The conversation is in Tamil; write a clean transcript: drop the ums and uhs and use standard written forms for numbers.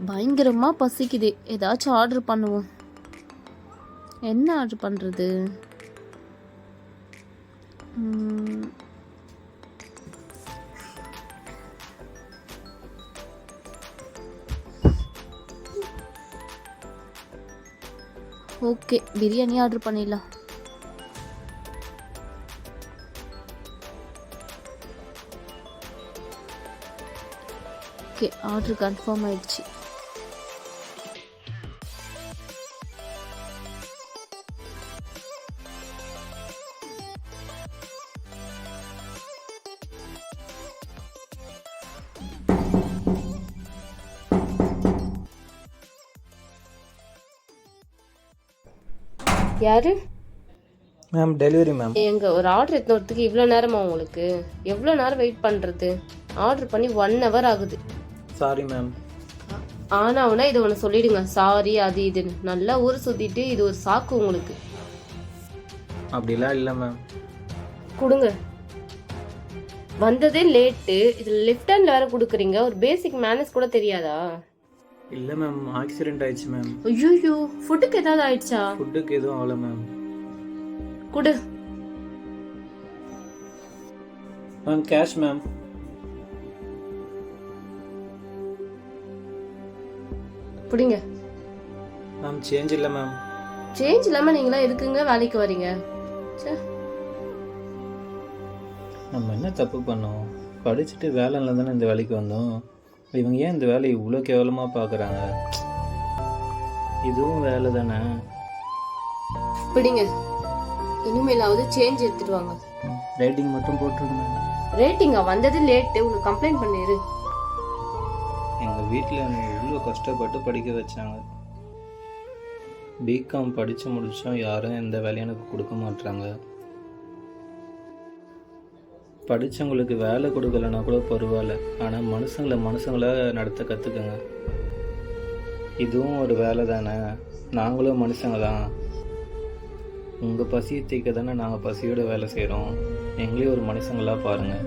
பயங்கரமாக பசிக்குது, ஏதாச்சும் ஆர்டர் பண்ணுவோம். என்ன ஆர்டர் பண்ணுறது? ஓகே, பிரியாணி ஆர்டர் பண்ணிடலாம். ஓகே, ஆர்டர் கன்ஃபார்ம் ஆயிடுச்சு. யாரு மேம்? Delivery ma'am. ஒரு ஆர்டர் எடுத்துறதுக்கு இவ்வளோ நேரமா உங்களுக்கு? எவ்வளோ நேரம் வெயிட் பண்ணுறது? ஆர்டர் பண்ணி 1 hour ஆகுது. Sorry ma'am. ஆனா இது ஒன்று சொல்லிடுங்க, சாரி அது இதுன்னு. நல்லா ஊர் சுற்றிட்டு இது ஒரு சாக்கு உங்களுக்கு. அப்படிலாம் இல்லை மேம். கொடுங்க. வந்ததே லேட்டு, இதில் லெஃப்ட் ஹேண்டில் வேறு கொடுக்குறீங்க. ஒரு பேசிக் மேனர்ஸ் கூட தெரியாதா? இல்லை மேம், ஆக்சிடென்ட் ஆயிடுச்சு மேம். ஐயோ, ஃபுட்டுக்கு ஏதாவது ஆயிடுச்சா? ஃபுட்டுக்கு எதுவும் ஆகல மேம். கொடு மேம். Cash ma'am. பிடிங்க. மேம் சேஞ்ச் இல்லை மேம். சேஞ்ச் இல்லாமல் நீங்களா எதுக்குங்க வேலைக்கு வரீங்க? நம்ம என்ன தப்பு பண்ணோம்? படிச்சுட்டு வேலை இல்லை தானே இந்த வேலைக்கு வந்தோம். இவங்க ஏன் இந்த வேலையை இவ்வளோ கேவலமாக பார்க்குறாங்க? இதுவும் வேலை தானே. பிடிங்க. இனிமேலாவது சேஞ்ச் எடுத்துட்டு வாங்க. ரேட்டிங் மட்டும் போட்டுருங்க. ரேட்டிங்கா? வந்தது லேட்டு, உங்களுக்கு கம்ப்ளைண்ட் பண்ணிரு. எங்கள் வீட்டில் என்னை இவ்வளோ கஷ்டப்பட்டு படிக்க வச்சாங்க. பிகாம் படித்து முடித்தோம், யாரும் எந்த வேலையும் எனக்கு கொடுக்க மாட்டாங்க. படித்தவங்களுக்கு வேலை கொடுக்கலன்னா கூட பரவாயில்ல, ஆனால் மனுஷங்களை நடத்த கற்றுக்குங்க. இதுவும் ஒரு வேலை தானே. நாங்களும் மனுஷங்க தான். உங்கள் பசியை தீர்க்க தானே நாங்கள் பசியோடு வேலை செய்கிறோம். எங்களையும் ஒரு மனுஷங்களாக பாருங்கள்.